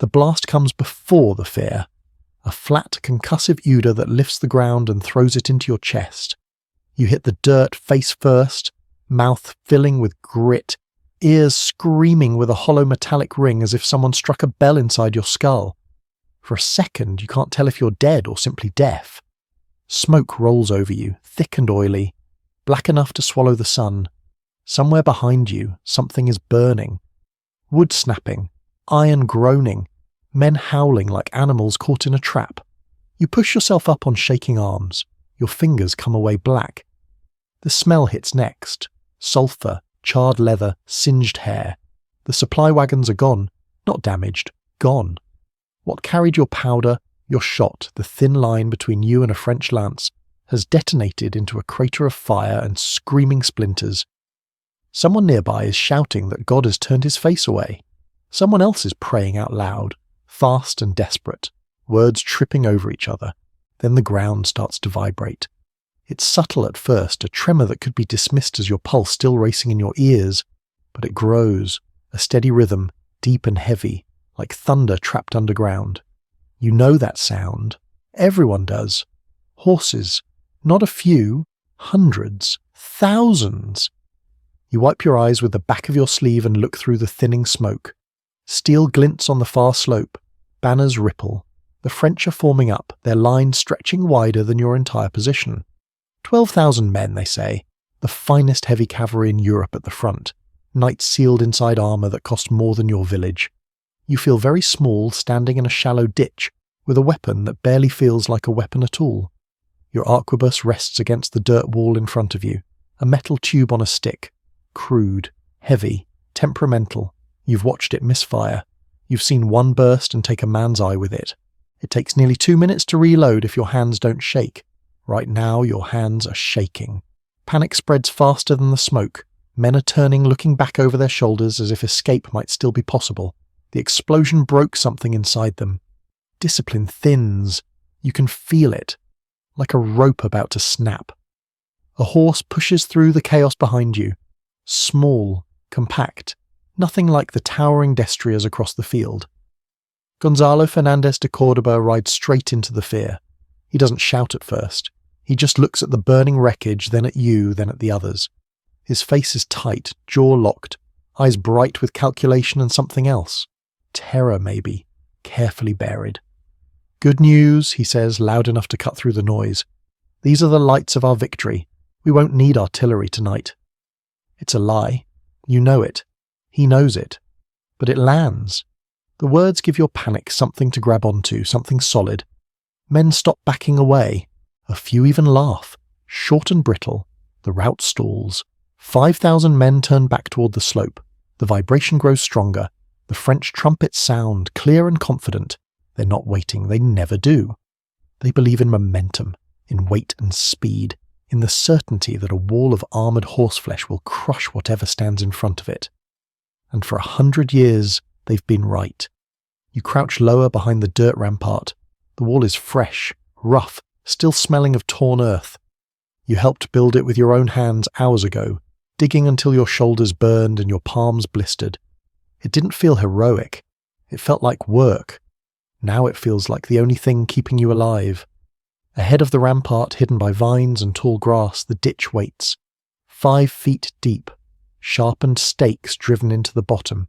The blast comes before the fear, a flat, concussive udder that lifts the ground and throws it into your chest. You hit the dirt face first, mouth filling with grit, ears screaming with a hollow metallic ring as if someone struck a bell inside your skull. For a second, you can't tell if you're dead or simply deaf. Smoke rolls over you, thick and oily, black enough to swallow the sun. Somewhere behind you, something is burning. Wood snapping, iron groaning, men howling like animals caught in a trap. You push yourself up on shaking arms. Your fingers come away black. The smell hits next. Sulphur, charred leather, singed hair. The supply wagons are gone, not damaged, gone. What carried your powder, your shot, the thin line between you and a French lance, has detonated into a crater of fire and screaming splinters. Someone nearby is shouting that God has turned his face away. Someone else is praying out loud, fast and desperate, words tripping over each other. Then the ground starts to vibrate. It's subtle at first, a tremor that could be dismissed as your pulse still racing in your ears, but it grows, a steady rhythm, deep and heavy, like thunder trapped underground. You know that sound. Everyone does. Horses. Not a few. Hundreds. Thousands. You wipe your eyes with the back of your sleeve and look through the thinning smoke. Steel glints on the far slope. Banners ripple. The French are forming up, their line stretching wider than your entire position. 12,000 men, they say. The finest heavy cavalry in Europe at the front. Knights sealed inside armour that cost more than your village. You feel very small standing in a shallow ditch with a weapon that barely feels like a weapon at all. Your arquebus rests against the dirt wall in front of you, a metal tube on a stick. Crude, heavy, temperamental. You've watched it misfire. You've seen one burst and take a man's eye with it. It takes nearly 2 minutes to reload if your hands don't shake. Right now, your hands are shaking. Panic spreads faster than the smoke. Men are turning, looking back over their shoulders as if escape might still be possible. The explosion broke something inside them. Discipline thins. You can feel it, like a rope about to snap. A horse pushes through the chaos behind you. Small, compact, nothing like the towering destriers across the field. Gonzalo Fernández de Córdoba rides straight into the fear. He doesn't shout at first. He just looks at the burning wreckage, then at you, then at the others. His face is tight, jaw locked, eyes bright with calculation and something else. Terror, maybe, carefully buried. "Good news," he says, loud enough to cut through the noise. "These are the lights of our victory. We won't need artillery tonight." It's a lie. You know it. He knows it. But it lands. The words give your panic something to grab onto, something solid. Men stop backing away. A few even laugh. Short and brittle. The rout stalls. 5,000 men turn back toward the slope. The vibration grows stronger. The French trumpets sound, clear and confident. They're not waiting. They never do. They believe in momentum, in weight and speed, in the certainty that a wall of armoured horseflesh will crush whatever stands in front of it. And for 100 years, they've been right. You crouch lower behind the dirt rampart. The wall is fresh, rough, still smelling of torn earth. You helped build it with your own hands hours ago, digging until your shoulders burned and your palms blistered. It didn't feel heroic. It felt like work. Now it feels like the only thing keeping you alive. Ahead of the rampart, hidden by vines and tall grass, the ditch waits. 5 feet deep, sharpened stakes driven into the bottom.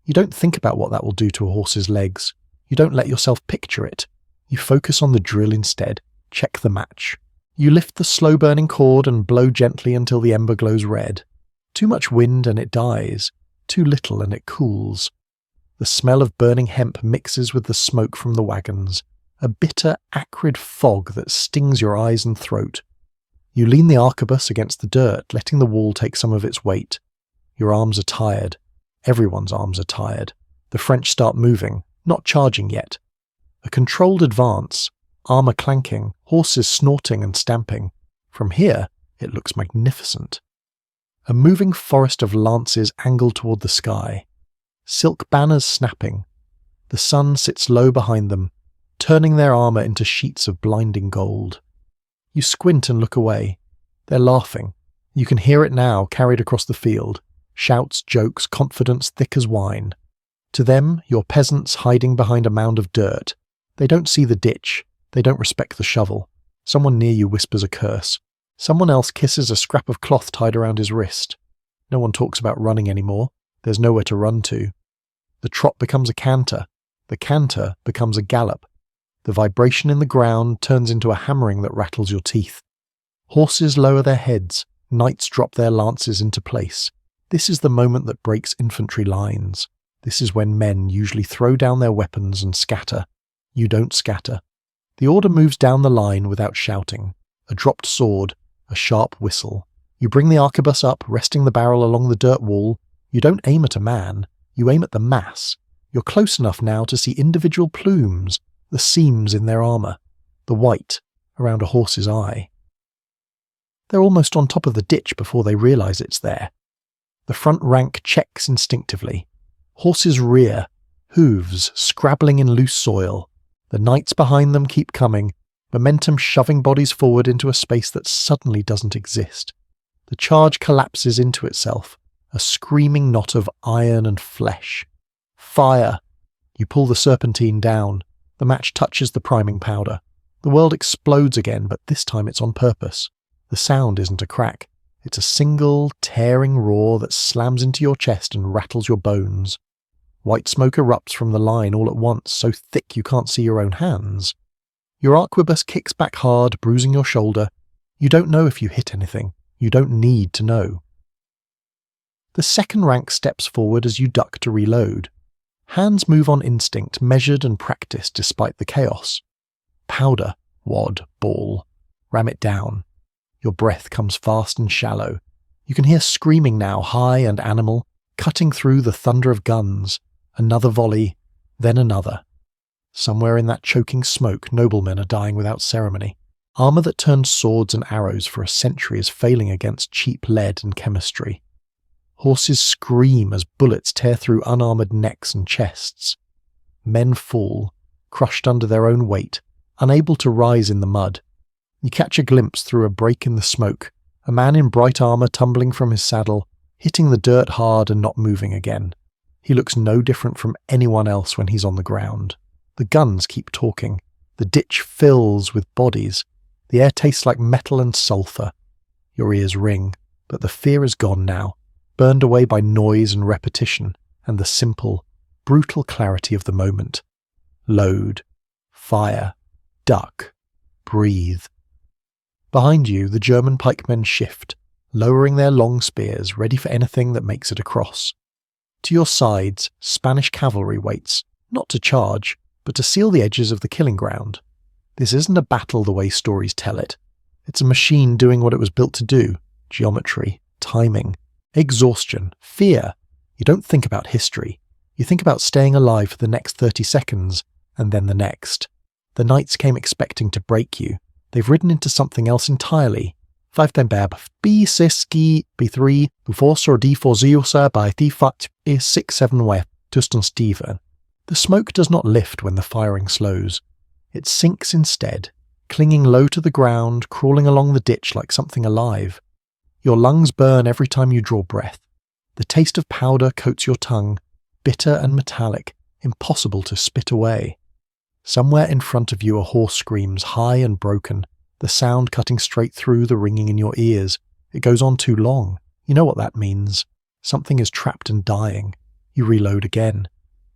You don't think about what that will do to a horse's legs. You don't let yourself picture it. You focus on the drill instead. Check the match. You lift the slow-burning cord and blow gently until the ember glows red. Too much wind and it dies. Too little and it cools. The smell of burning hemp mixes with the smoke from the wagons. A bitter, acrid fog that stings your eyes and throat. You lean the arquebus against the dirt, letting the wall take some of its weight. Your arms are tired. Everyone's arms are tired. The French start moving, not charging yet. A controlled advance, armour clanking, horses snorting and stamping. From here, it looks magnificent. A moving forest of lances angled toward the sky. Silk banners snapping. The sun sits low behind them, turning their armour into sheets of blinding gold. You squint and look away. They're laughing. You can hear it now, carried across the field. Shouts, jokes, confidence thick as wine. To them, you're peasants hiding behind a mound of dirt. They don't see the ditch. They don't respect the shovel. Someone near you whispers a curse. Someone else kisses a scrap of cloth tied around his wrist. No one talks about running anymore. There's nowhere to run to. The trot becomes a canter. The canter becomes a gallop. The vibration in the ground turns into a hammering that rattles your teeth. Horses lower their heads. Knights drop their lances into place. This is the moment that breaks infantry lines. This is when men usually throw down their weapons and scatter. You don't scatter. The order moves down the line without shouting. A dropped sword, a sharp whistle. You bring the arquebus up, resting the barrel along the dirt wall. You don't aim at a man. You aim at the mass. You're close enough now to see individual plumes, the seams in their armour, the white around a horse's eye. They're almost on top of the ditch before they realise it's there. The front rank checks instinctively. Horses rear, hooves scrabbling in loose soil. The knights behind them keep coming, momentum shoving bodies forward into a space that suddenly doesn't exist. The charge collapses into itself, a screaming knot of iron and flesh. Fire! You pull the serpentine down. The match touches the priming powder. The world explodes again, but this time it's on purpose. The sound isn't a crack. It's a single, tearing roar that slams into your chest and rattles your bones. White smoke erupts from the line all at once, so thick you can't see your own hands. Your arquebus kicks back hard, bruising your shoulder. You don't know if you hit anything. You don't need to know. The second rank steps forward as you duck to reload. Hands move on instinct, measured and practiced despite the chaos. Powder, wad, ball. Ram it down. Your breath comes fast and shallow. You can hear screaming now, high and animal, cutting through the thunder of guns. Another volley, then another. Somewhere in that choking smoke, noblemen are dying without ceremony. Armour that turned swords and arrows for a century is failing against cheap lead and chemistry. Horses scream as bullets tear through unarmoured necks and chests. Men fall, crushed under their own weight, unable to rise in the mud. You catch a glimpse through a break in the smoke, a man in bright armour tumbling from his saddle, hitting the dirt hard and not moving again. He looks no different from anyone else when he's on the ground. The guns keep talking. The ditch fills with bodies. The air tastes like metal and sulphur. Your ears ring, but the fear is gone now, burned away by noise and repetition, and the simple, brutal clarity of the moment. Load, fire, duck, breathe. Behind you, the German pikemen shift, lowering their long spears, ready for anything that makes it across. To your sides, Spanish cavalry waits, not to charge, but to seal the edges of the killing ground. This isn't a battle the way stories tell it. It's a machine doing what it was built to do. Geometry, timing, exhaustion, fear. You don't think about history. You think about staying alive for the next 30 seconds, and then the next. The knights came expecting to break you. They've ridden into something else entirely. 5-10 B6 B3 before D4 by D5 6-7 tusten Steven. The smoke does not lift when the firing slows. It sinks instead, clinging low to the ground, crawling along the ditch like something alive. Your lungs burn every time you draw breath. The taste of powder coats your tongue, bitter and metallic, impossible to spit away. Somewhere in front of you a horse screams, high and broken, the sound cutting straight through the ringing in your ears. It goes on too long. You know what that means. Something is trapped and dying. You reload again.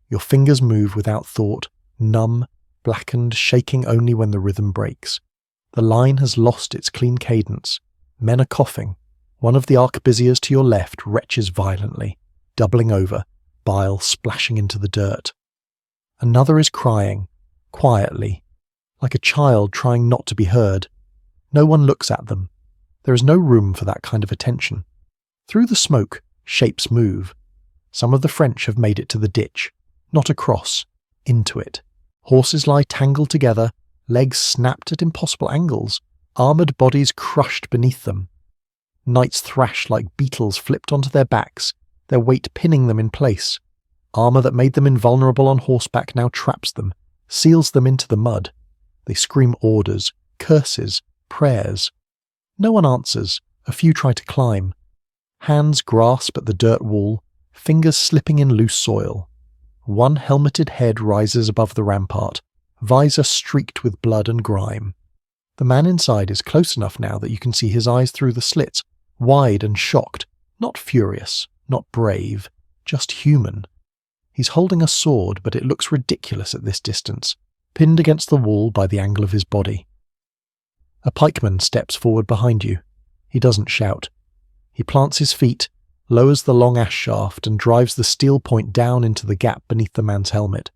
Your fingers move without thought, numb, blackened, shaking only when the rhythm breaks. The line has lost its clean cadence. Men are coughing. One of the arquebusiers to your left retches violently, doubling over, bile splashing into the dirt. Another is crying, quietly, like a child trying not to be heard. No one looks at them. There is no room for that kind of attention. Through the smoke, shapes move. Some of the French have made it to the ditch, not across, into it. Horses lie tangled together, legs snapped at impossible angles, armoured bodies crushed beneath them. Knights thrash like beetles flipped onto their backs, their weight pinning them in place. Armour that made them invulnerable on horseback now traps them, seals them into the mud. They scream orders, curses, prayers. No one answers. A few try to climb. Hands grasp at the dirt wall, fingers slipping in loose soil. One helmeted head rises above the rampart, visor streaked with blood and grime. The man inside is close enough now that you can see his eyes through the slits, wide and shocked, not furious, not brave, just human. He's holding a sword, but it looks ridiculous at this distance, pinned against the wall by the angle of his body. A pikeman steps forward behind you. He doesn't shout. He plants his feet, lowers the long ash shaft, and drives the steel point down into the gap beneath the man's helmet.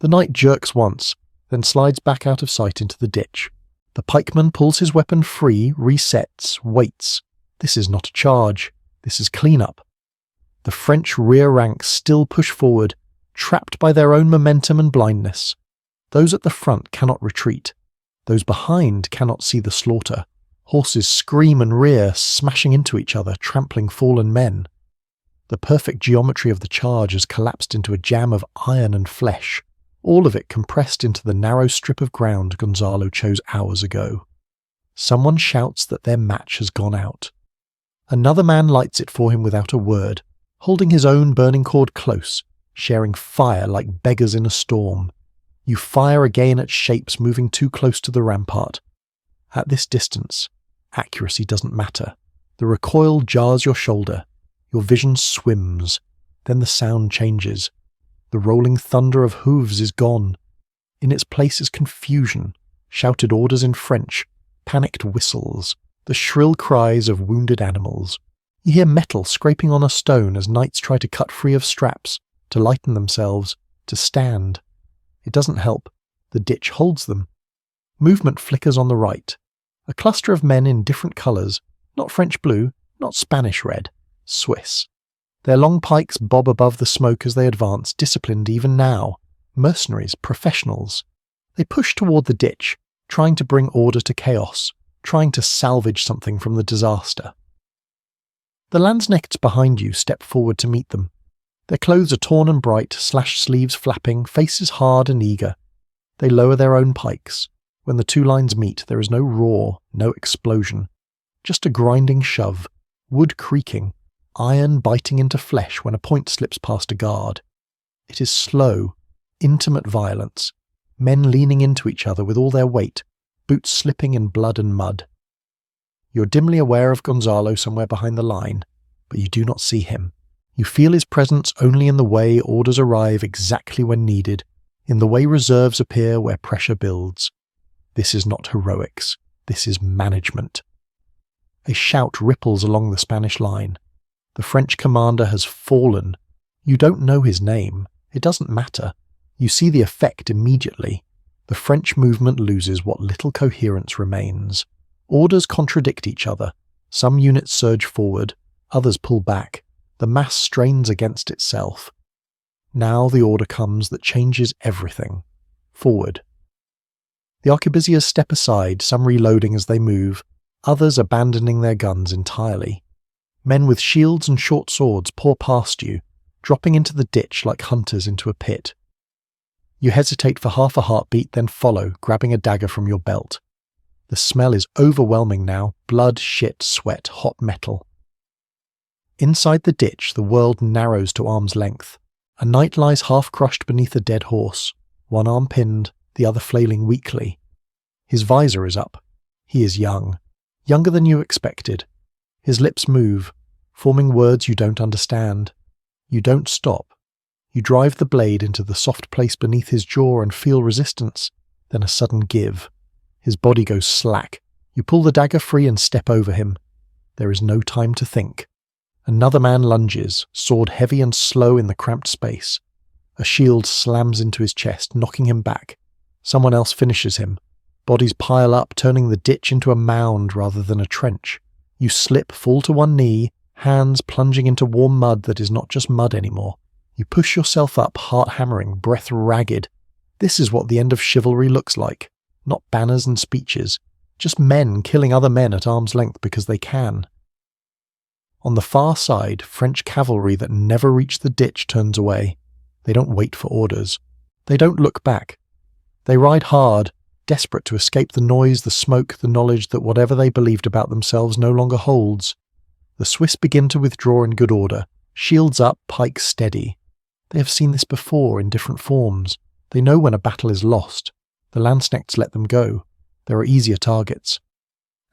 The knight jerks once, then slides back out of sight into the ditch. The pikeman pulls his weapon free, resets, waits. This is not a charge. This is clean-up. The French rear ranks still push forward, trapped by their own momentum and blindness. Those at the front cannot retreat. Those behind cannot see the slaughter. Horses scream and rear, smashing into each other, trampling fallen men. The perfect geometry of the charge has collapsed into a jam of iron and flesh, all of it compressed into the narrow strip of ground Gonzalo chose hours ago. Someone shouts that their match has gone out. Another man lights it for him without a word, holding his own burning cord close, sharing fire like beggars in a storm. You fire again at shapes moving too close to the rampart. At this distance, accuracy doesn't matter. The recoil jars your shoulder. Your vision swims. Then the sound changes. The rolling thunder of hooves is gone. In its place is confusion, shouted orders in French, panicked whistles, the shrill cries of wounded animals. You hear metal scraping on a stone as knights try to cut free of straps, to lighten themselves, to stand. It doesn't help. The ditch holds them. Movement flickers on the right. A cluster of men in different colours, not French blue, not Spanish red, Swiss. Their long pikes bob above the smoke as they advance, disciplined even now. Mercenaries, professionals. They push toward the ditch, trying to bring order to chaos, trying to salvage something from the disaster. The Landsknechts behind you step forward to meet them. Their clothes are torn and bright, slashed sleeves flapping, faces hard and eager. They lower their own pikes. When the two lines meet, there is no roar, no explosion. Just a grinding shove, wood creaking, iron biting into flesh when a point slips past a guard. It is slow, intimate violence, men leaning into each other with all their weight, boots slipping in blood and mud. You're dimly aware of Gonzalo somewhere behind the line, but you do not see him. You feel his presence only in the way orders arrive exactly when needed, in the way reserves appear where pressure builds. This is not heroics. This is management. A shout ripples along the Spanish line. The French commander has fallen. You don't know his name. It doesn't matter. You see the effect immediately. The French movement loses what little coherence remains. Orders contradict each other. Some units surge forward, others pull back. The mass strains against itself. Now the order comes that changes everything. Forward. The arquebusiers step aside, some reloading as they move, others abandoning their guns entirely. Men with shields and short swords pour past you, dropping into the ditch like hunters into a pit. You hesitate for half a heartbeat, then follow, grabbing a dagger from your belt. The smell is overwhelming now, blood, shit, sweat, hot metal. Inside the ditch, the world narrows to arm's length. A knight lies half-crushed beneath a dead horse, one arm pinned, the other flailing weakly. His visor is up. He is young, younger than you expected. His lips move, forming words you don't understand. You don't stop. You drive the blade into the soft place beneath his jaw and feel resistance, then a sudden give. His body goes slack. You pull the dagger free and step over him. There is no time to think. Another man lunges, sword heavy and slow in the cramped space. A shield slams into his chest, knocking him back. Someone else finishes him. Bodies pile up, turning the ditch into a mound rather than a trench. You slip, fall to one knee, hands plunging into warm mud that is not just mud anymore. You push yourself up, heart hammering, breath ragged. This is what the end of chivalry looks like. Not banners and speeches. Just men killing other men at arm's length because they can. On the far side, French cavalry that never reach the ditch turns away. They don't wait for orders. They don't look back. They ride hard, desperate to escape the noise, the smoke, the knowledge that whatever they believed about themselves no longer holds. The Swiss begin to withdraw in good order, shields up, pikes steady. They have seen this before in different forms. They know when a battle is lost. The Landsknechts let them go. There are easier targets.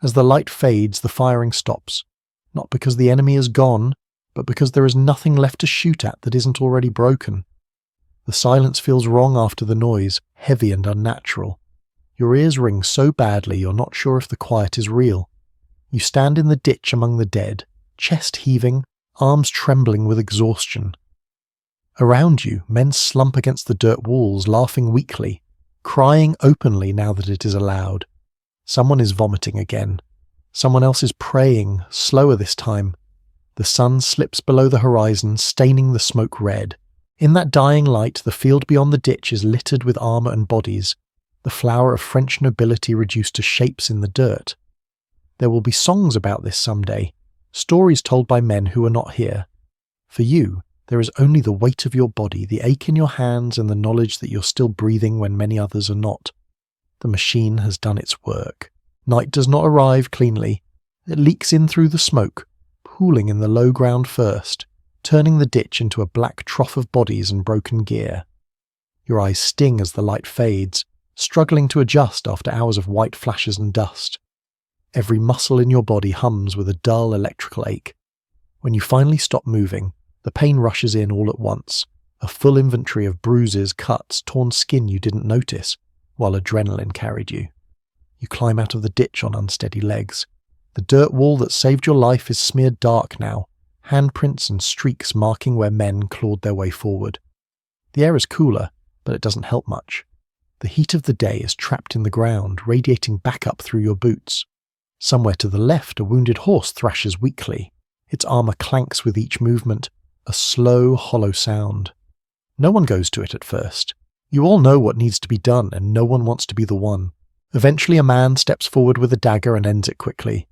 As the light fades, the firing stops. Not because the enemy is gone, but because there is nothing left to shoot at that isn't already broken. The silence feels wrong after the noise, heavy and unnatural. Your ears ring so badly you're not sure if the quiet is real. You stand in the ditch among the dead, chest heaving, arms trembling with exhaustion. Around you, men slump against the dirt walls, laughing weakly, crying openly now that it is allowed. Someone is vomiting again. Someone else is praying, slower this time. The sun slips below the horizon, staining the smoke red. In that dying light, the field beyond the ditch is littered with armour and bodies, the flower of French nobility reduced to shapes in the dirt. There will be songs about this someday, stories told by men who are not here. For you, there is only the weight of your body, the ache in your hands, and the knowledge that you're still breathing when many others are not. The machine has done its work. Night does not arrive cleanly. It leaks in through the smoke, pooling in the low ground first, turning the ditch into a black trough of bodies and broken gear. Your eyes sting as the light fades, struggling to adjust after hours of white flashes and dust. Every muscle in your body hums with a dull electrical ache. When you finally stop moving, the pain rushes in all at once, a full inventory of bruises, cuts, torn skin you didn't notice, while adrenaline carried you. You climb out of the ditch on unsteady legs. The dirt wall that saved your life is smeared dark now, handprints and streaks marking where men clawed their way forward. The air is cooler, but it doesn't help much. The heat of the day is trapped in the ground, radiating back up through your boots. Somewhere to the left, a wounded horse thrashes weakly. Its armour clanks with each movement, a slow, hollow sound. No one goes to it at first. You all know what needs to be done, and no one wants to be the one. Eventually a man steps forward with a dagger and ends it quickly.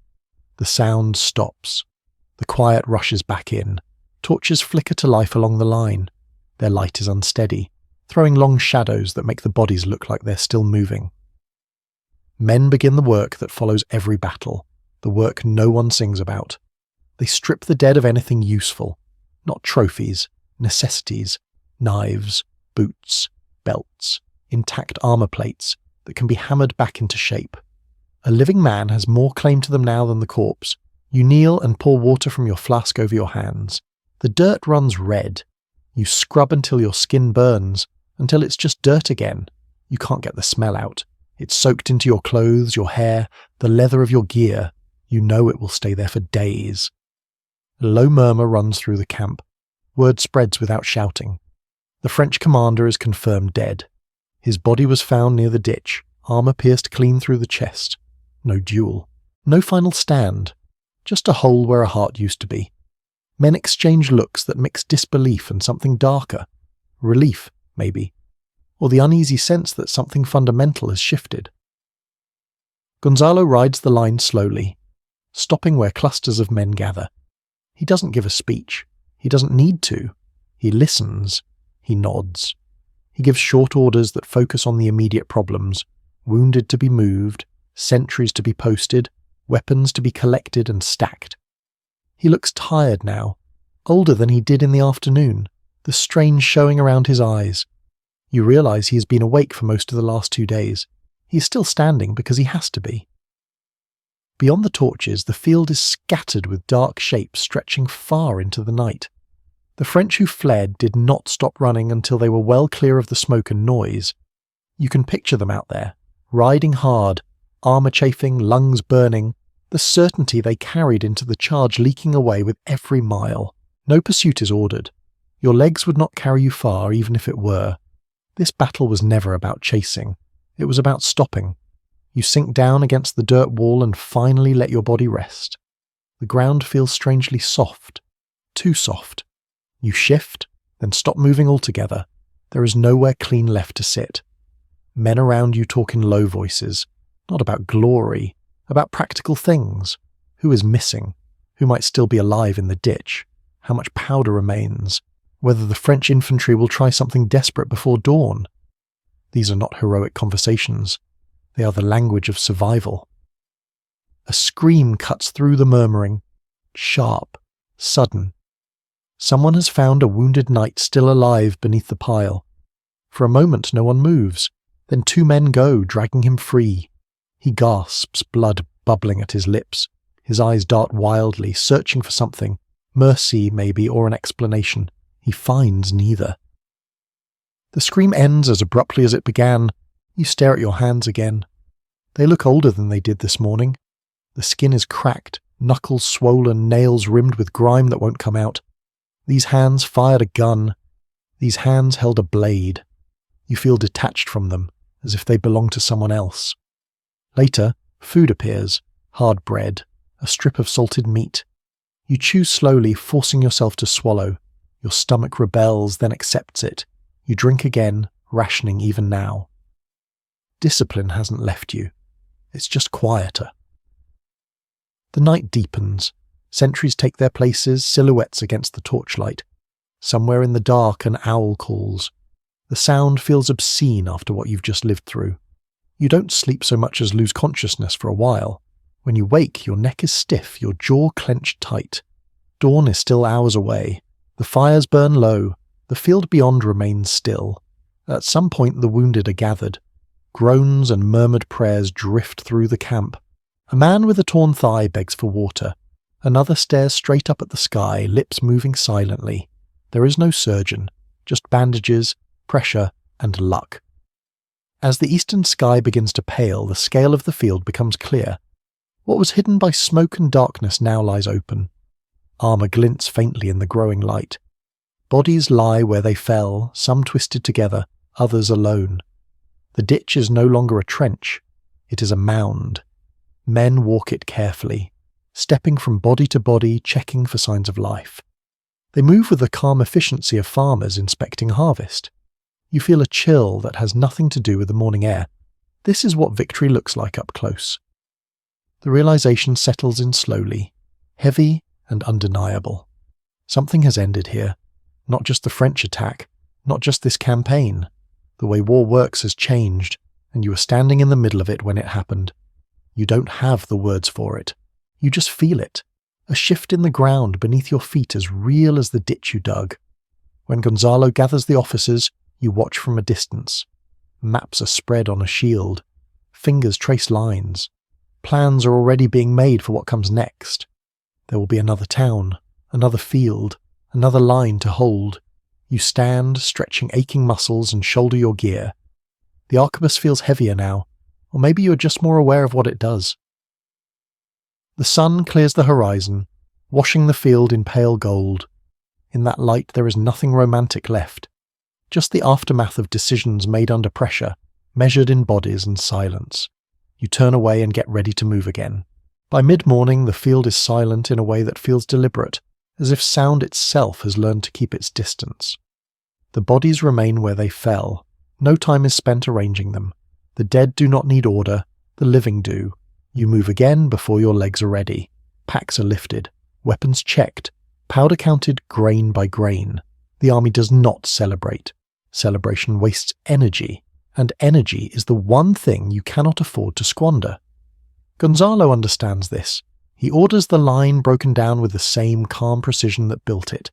The sound stops. The quiet rushes back in. Torches flicker to life along the line. Their light is unsteady, throwing long shadows that make the bodies look like they're still moving. Men begin the work that follows every battle, the work no one sings about. They strip the dead of anything useful, not trophies, necessities, knives, boots, belts, intact armour plates that can be hammered back into shape. A living man has more claim to them now than the corpse. You kneel and pour water from your flask over your hands. The dirt runs red. You scrub until your skin burns, until it's just dirt again. You can't get the smell out. It's soaked into your clothes, your hair, the leather of your gear. You know it will stay there for days. A low murmur runs through the camp. Word spreads without shouting. The French commander is confirmed dead. His body was found near the ditch, armour pierced clean through the chest. No duel. No final stand. Just a hole where a heart used to be. Men exchange looks that mix disbelief and something darker. Relief, maybe. Or the uneasy sense that something fundamental has shifted. Gonzalo rides the line slowly, stopping where clusters of men gather. He doesn't give a speech. He doesn't need to. He listens. He nods. He gives short orders that focus on the immediate problems: wounded to be moved, sentries to be posted, weapons to be collected and stacked. He looks tired now, older than he did in the afternoon, the strain showing around his eyes. You realise he has been awake for most of the last 2 days. He is still standing because he has to be. Beyond the torches, the field is scattered with dark shapes stretching far into the night. The French who fled did not stop running until they were well clear of the smoke and noise. You can picture them out there, riding hard, armour chafing, lungs burning, the certainty they carried into the charge leaking away with every mile. No pursuit is ordered. Your legs would not carry you far, even if it were. This battle was never about chasing. It was about stopping. You sink down against the dirt wall and finally let your body rest. The ground feels strangely soft. Too soft. You shift, then stop moving altogether. There is nowhere clean left to sit. Men around you talk in low voices, not about glory, about practical things. Who is missing? Who might still be alive in the ditch? How much powder remains? Whether the French infantry will try something desperate before dawn? These are not heroic conversations. They are the language of survival. A scream cuts through the murmuring, sharp, sudden. Someone has found a wounded knight still alive beneath the pile. For a moment no one moves, then 2 men go, dragging him free. He gasps, blood bubbling at his lips. His eyes dart wildly, searching for something, mercy maybe, or an explanation. He finds neither. The scream ends as abruptly as it began. You stare at your hands again. They look older than they did this morning. The skin is cracked, knuckles swollen, nails rimmed with grime that won't come out. These hands fired a gun. These hands held a blade. You feel detached from them, as if they belong to someone else. Later, food appears, hard bread, a strip of salted meat. You chew slowly, forcing yourself to swallow. Your stomach rebels, then accepts it. You drink again, rationing even now. Discipline hasn't left you. It's just quieter. The night deepens. Sentries take their places, silhouettes against the torchlight. Somewhere in the dark an owl calls. The sound feels obscene after what you've just lived through. You don't sleep so much as lose consciousness for a while. When you wake, your neck is stiff, your jaw clenched tight. Dawn is still hours away. The fires burn low. The field beyond remains still. At some point the wounded are gathered. Groans and murmured prayers drift through the camp. A man with a torn thigh begs for water. Another stares straight up at the sky, lips moving silently. There is no surgeon, just bandages, pressure, and luck. As the eastern sky begins to pale, the scale of the field becomes clear. What was hidden by smoke and darkness now lies open. Armour glints faintly in the growing light. Bodies lie where they fell, some twisted together, others alone. The ditch is no longer a trench. It is a mound. Men walk it carefully, stepping from body to body, checking for signs of life. They move with the calm efficiency of farmers inspecting harvest. You feel a chill that has nothing to do with the morning air. This is what victory looks like up close. The realization settles in slowly, heavy and undeniable. Something has ended here. Not just the French attack, not just this campaign. The way war works has changed, and you were standing in the middle of it when it happened. You don't have the words for it. You just feel it. A shift in the ground beneath your feet as real as the ditch you dug. When Gonzalo gathers the officers, you watch from a distance. Maps are spread on a shield. Fingers trace lines. Plans are already being made for what comes next. There will be another town, another field, another line to hold. You stand, stretching aching muscles, and shoulder your gear. The arquebus feels heavier now, or maybe you are just more aware of what it does. The sun clears the horizon, washing the field in pale gold. In that light there is nothing romantic left, just the aftermath of decisions made under pressure, measured in bodies and silence. You turn away and get ready to move again. By mid-morning the field is silent in a way that feels deliberate, as if sound itself has learned to keep its distance. The bodies remain where they fell. No time is spent arranging them. The dead do not need order, the living do. You move again before your legs are ready. Packs are lifted, weapons checked, powder counted grain by grain. The army does not celebrate. Celebration wastes energy, and energy is the one thing you cannot afford to squander. Gonzalo understands this. He orders the line broken down with the same calm precision that built it.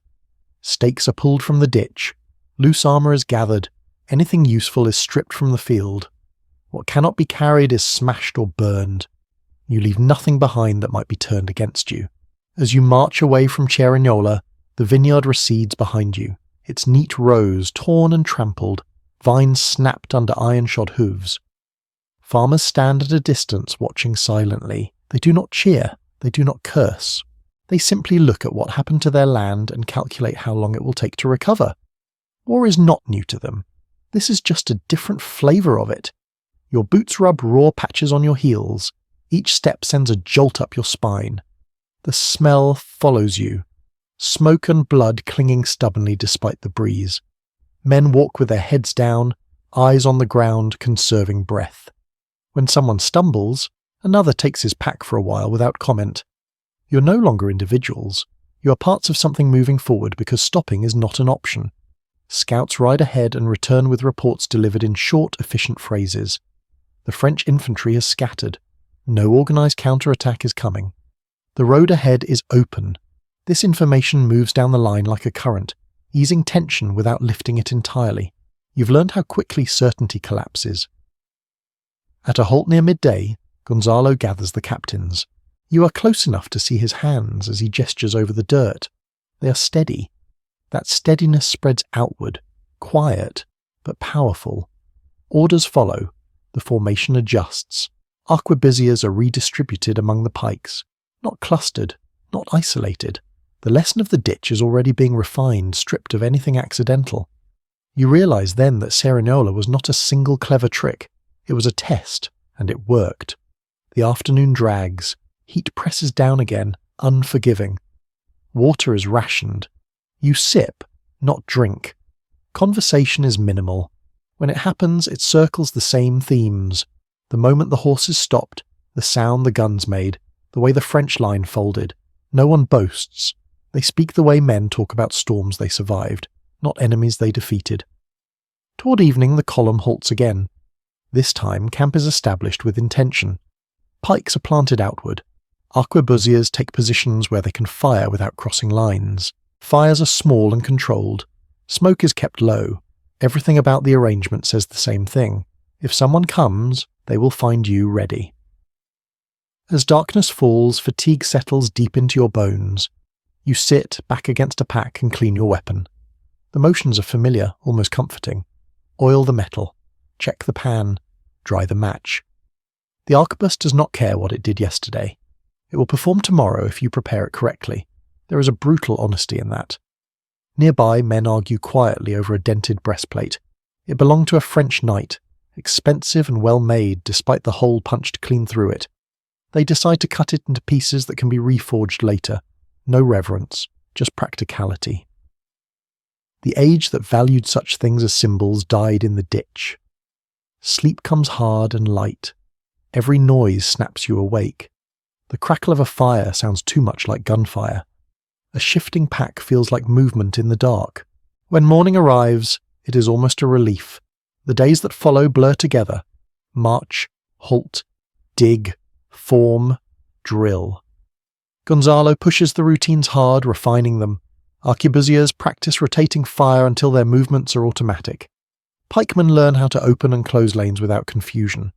Stakes are pulled from the ditch. Loose armour is gathered. Anything useful is stripped from the field. What cannot be carried is smashed or burned. You leave nothing behind that might be turned against you. As you march away from Cerignola, the vineyard recedes behind you, its neat rows torn and trampled, vines snapped under iron-shod hooves. Farmers stand at a distance watching silently. They do not cheer, they do not curse. They simply look at what happened to their land and calculate how long it will take to recover. War is not new to them. This is just a different flavour of it. Your boots rub raw patches on your heels. Each step sends a jolt up your spine. The smell follows you. Smoke and blood clinging stubbornly despite the breeze. Men walk with their heads down, eyes on the ground, conserving breath. When someone stumbles, another takes his pack for a while without comment. You're no longer individuals. You are parts of something moving forward because stopping is not an option. Scouts ride ahead and return with reports delivered in short, efficient phrases. The French infantry has scattered. No organised counterattack is coming. The road ahead is open. This information moves down the line like a current, easing tension without lifting it entirely. You've learned how quickly certainty collapses. At a halt near midday, Gonzalo gathers the captains. You are close enough to see his hands as he gestures over the dirt. They are steady. That steadiness spreads outward, quiet, but powerful. Orders follow. The formation adjusts. Arquebusiers are redistributed among the pikes. Not clustered, not isolated. The lesson of the ditch is already being refined, stripped of anything accidental. You realise then that Cerignola was not a single clever trick. It was a test, and it worked. The afternoon drags. Heat presses down again, unforgiving. Water is rationed. You sip, not drink. Conversation is minimal. When it happens, it circles the same themes. The moment the horses stopped, the sound the guns made, the way the French line folded. No one boasts. They speak the way men talk about storms they survived, not enemies they defeated. Toward evening, the column halts again. This time, camp is established with intention. Pikes are planted outward. Arquebusiers take positions where they can fire without crossing lines. Fires are small and controlled. Smoke is kept low. Everything about the arrangement says the same thing. If someone comes, they will find you ready. As darkness falls, fatigue settles deep into your bones. You sit back against a pack and clean your weapon. The motions are familiar, almost comforting. Oil the metal. Check the pan. Dry the match. The arquebus does not care what it did yesterday. It will perform tomorrow if you prepare it correctly. There is a brutal honesty in that. Nearby, men argue quietly over a dented breastplate. It belonged to a French knight, expensive and well made despite the hole punched clean through it. They decide to cut it into pieces that can be reforged later. No reverence, just practicality. The age that valued such things as symbols died in the ditch. Sleep comes hard and light. Every noise snaps you awake. The crackle of a fire sounds too much like gunfire. A shifting pack feels like movement in the dark. When morning arrives, it is almost a relief. The days that follow blur together. March, halt, dig, form, drill. Gonzalo pushes the routines hard, refining them. Arquebusiers practice rotating fire until their movements are automatic. Pikemen learn how to open and close lanes without confusion.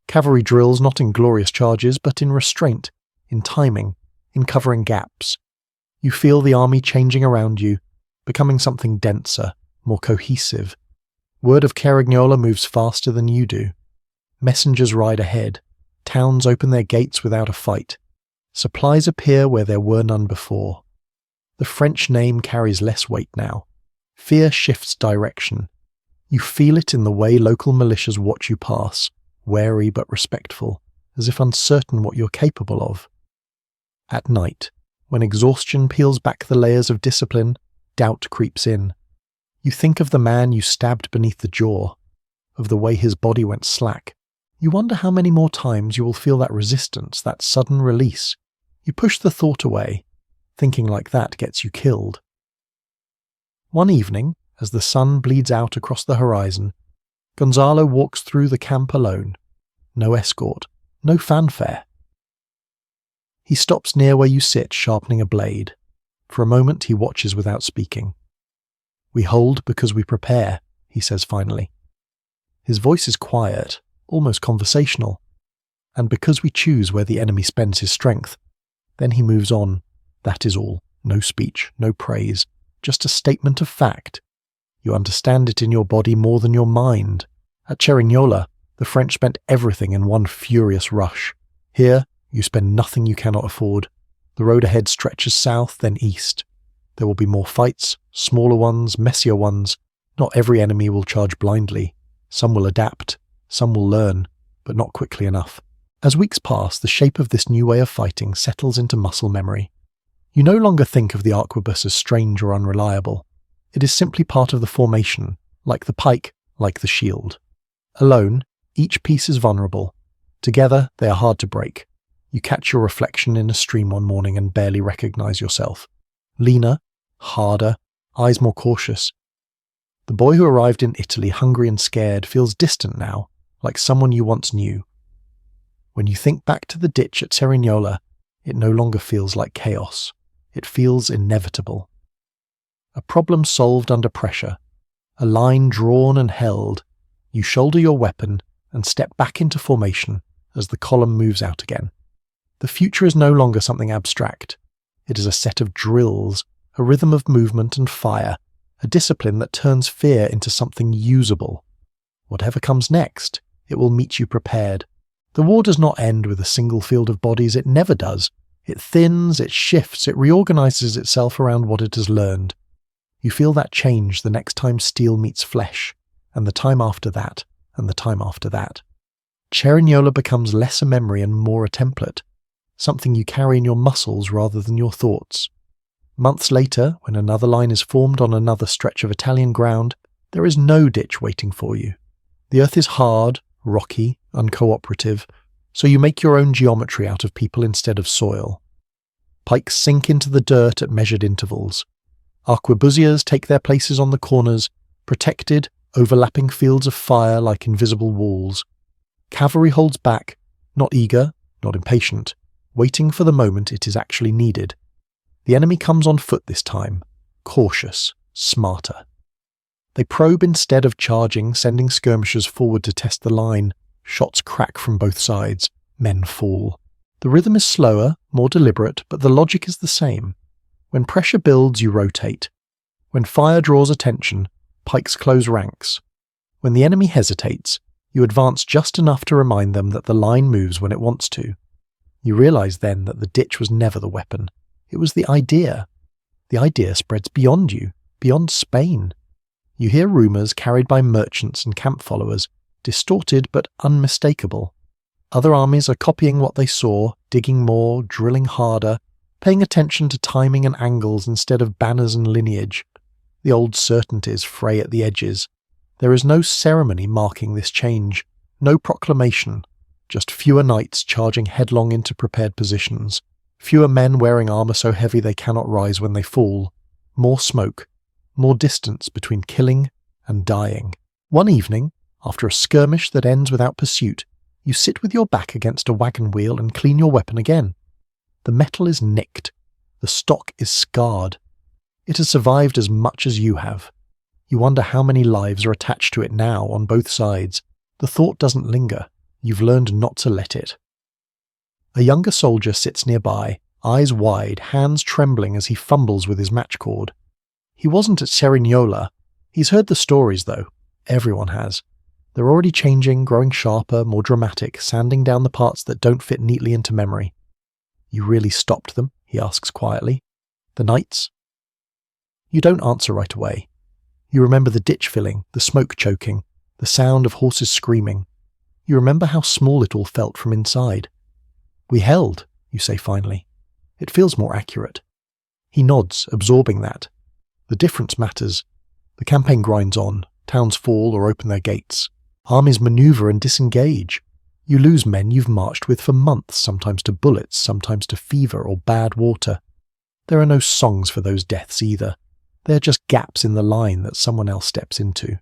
Cavalry drills not in glorious charges, but in restraint, in timing, in covering gaps. You feel the army changing around you, becoming something denser, more cohesive. Word of Cerignola moves faster than you do. Messengers ride ahead. Towns open their gates without a fight. Supplies appear where there were none before. The French name carries less weight now. Fear shifts direction. You feel it in the way local militias watch you pass, wary but respectful, as if uncertain what you're capable of. At night, when exhaustion peels back the layers of discipline, doubt creeps in. You think of the man you stabbed beneath the jaw, of the way his body went slack. You wonder how many more times you will feel that resistance, that sudden release. You push the thought away. Thinking like that gets you killed. One evening, as the sun bleeds out across the horizon, Gonzalo walks through the camp alone. No escort, no fanfare. He stops near where you sit, sharpening a blade. For a moment he watches without speaking. "We hold because we prepare," he says finally. His voice is quiet, almost conversational. "And because we choose where the enemy spends his strength." Then he moves on. That is all. No speech, no praise. Just a statement of fact. You understand it in your body more than your mind. At Cerignola, the French spent everything in one furious rush. Here, you spend nothing you cannot afford. The road ahead stretches south, then east. There will be more fights, smaller ones, messier ones. Not every enemy will charge blindly. Some will adapt, some will learn, but not quickly enough. As weeks pass, the shape of this new way of fighting settles into muscle memory. You no longer think of the arquebus as strange or unreliable. It is simply part of the formation, like the pike, like the shield. Alone, each piece is vulnerable. Together, they are hard to break. You catch your reflection in a stream one morning and barely recognize yourself. Leaner, harder, eyes more cautious. The boy who arrived in Italy hungry and scared feels distant now, like someone you once knew. When you think back to the ditch at Cerignola, it no longer feels like chaos. It feels inevitable. A problem solved under pressure. A line drawn and held. You shoulder your weapon and step back into formation as the column moves out again. The future is no longer something abstract. It is a set of drills, a rhythm of movement and fire, a discipline that turns fear into something usable. Whatever comes next, it will meet you prepared. The war does not end with a single field of bodies, it never does. It thins, it shifts, it reorganizes itself around what it has learned. You feel that change the next time steel meets flesh, and the time after that, and the time after that. Cerignola becomes less a memory and more a template, something you carry in your muscles rather than your thoughts. Months later, when another line is formed on another stretch of Italian ground, there is no ditch waiting for you. The earth is hard, rocky, uncooperative, so you make your own geometry out of people instead of soil. Pikes sink into the dirt at measured intervals. Arquebusiers take their places on the corners, protected, overlapping fields of fire like invisible walls. Cavalry holds back, not eager, not impatient, waiting for the moment it is actually needed. The enemy comes on foot this time, cautious, smarter. They probe instead of charging, sending skirmishers forward to test the line. Shots crack from both sides. Men fall. The rhythm is slower, more deliberate, but the logic is the same. When pressure builds, you rotate. When fire draws attention, pikes close ranks. When the enemy hesitates, you advance just enough to remind them that the line moves when it wants to. You realize then that the ditch was never the weapon. It was the idea. The idea spreads beyond you, beyond Spain. You hear rumours carried by merchants and camp followers, distorted but unmistakable. Other armies are copying what they saw, digging more, drilling harder, paying attention to timing and angles instead of banners and lineage. The old certainties fray at the edges. There is no ceremony marking this change, no proclamation, just fewer knights charging headlong into prepared positions, fewer men wearing armour so heavy they cannot rise when they fall, more smoke, more distance between killing and dying. One evening, after a skirmish that ends without pursuit, you sit with your back against a wagon wheel and clean your weapon again. The metal is nicked. The stock is scarred. It has survived as much as you have. You wonder how many lives are attached to it now on both sides. The thought doesn't linger. You've learned not to let it. A younger soldier sits nearby, eyes wide, hands trembling as he fumbles with his match cord. He wasn't at Cerignola. He's heard the stories, though. Everyone has. They're already changing, growing sharper, more dramatic, sanding down the parts that don't fit neatly into memory. You really stopped them? He asks quietly. The knights? You don't answer right away. You remember the ditch filling, the smoke choking, the sound of horses screaming. You remember how small it all felt from inside. We held, you say finally. It feels more accurate. He nods, absorbing that. The difference matters. The campaign grinds on. Towns fall or open their gates. Armies maneuver and disengage. You lose men you've marched with for months, sometimes to bullets, sometimes to fever or bad water. There are no songs for those deaths either. They are just gaps in the line that someone else steps into.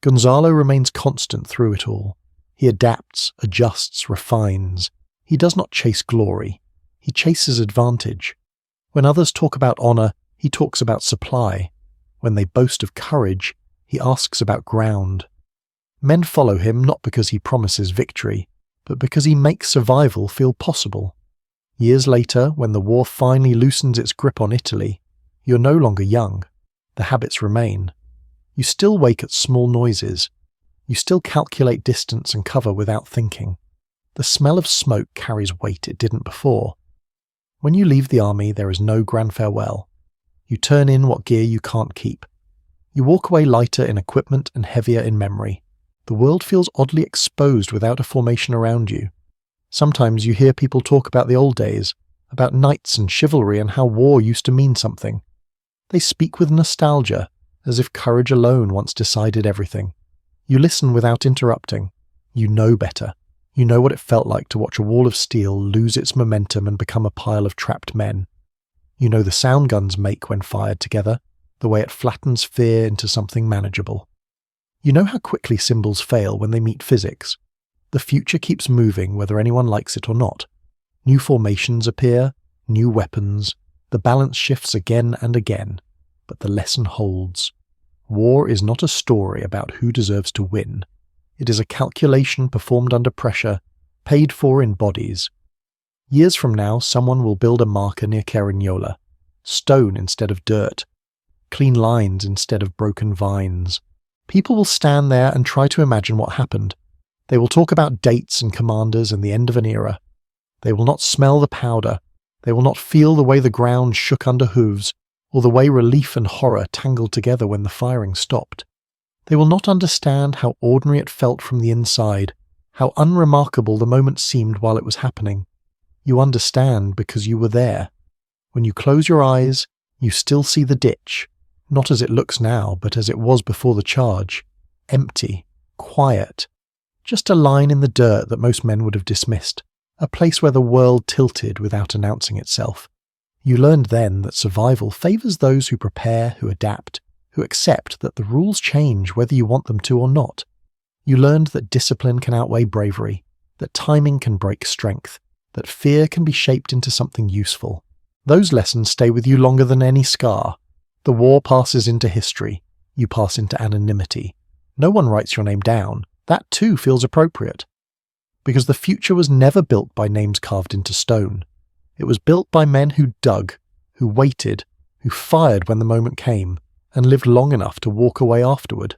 Gonzalo remains constant through it all. He adapts, adjusts, refines. He does not chase glory. He chases advantage. When others talk about honour, he talks about supply. When they boast of courage, he asks about ground. Men follow him not because he promises victory, but because he makes survival feel possible. Years later, when the war finally loosens its grip on Italy, you're no longer young. The habits remain. You still wake at small noises. You still calculate distance and cover without thinking. The smell of smoke carries weight it didn't before. When you leave the army, there is no grand farewell. You turn in what gear you can't keep. You walk away lighter in equipment and heavier in memory. The world feels oddly exposed without a formation around you. Sometimes you hear people talk about the old days, about knights and chivalry and how war used to mean something. They speak with nostalgia, as if courage alone once decided everything. You listen without interrupting. You know better. You know what it felt like to watch a wall of steel lose its momentum and become a pile of trapped men. You know the sound guns make when fired together, the way it flattens fear into something manageable. You know how quickly symbols fail when they meet physics. The future keeps moving whether anyone likes it or not. New formations appear, new weapons, The balance shifts again and again, but the lesson holds. War is not a story about who deserves to win. It is a calculation performed under pressure, paid for in bodies. Years from now, someone will build a marker near Cerignola, stone instead of dirt, clean lines instead of broken vines. People will stand there and try to imagine what happened. They will talk about dates and commanders and the end of an era. They will not smell the powder. They will not feel the way the ground shook under hooves, or the way relief and horror tangled together when the firing stopped. They will not understand how ordinary it felt from the inside, how unremarkable the moment seemed while it was happening. You understand because you were there. When you close your eyes, you still see the ditch, not as it looks now, but as it was before the charge. Empty, quiet, just a line in the dirt that most men would have dismissed, a place where the world tilted without announcing itself. You learned then that survival favours those who prepare, who adapt, who accept that the rules change whether you want them to or not. You learned that discipline can outweigh bravery, that timing can break strength, that fear can be shaped into something useful. Those lessons stay with you longer than any scar. The war passes into history. You pass into anonymity. No one writes your name down. That too feels appropriate. Because the future was never built by names carved into stone. It was built by men who dug, who waited, who fired when the moment came, and lived long enough to walk away afterward.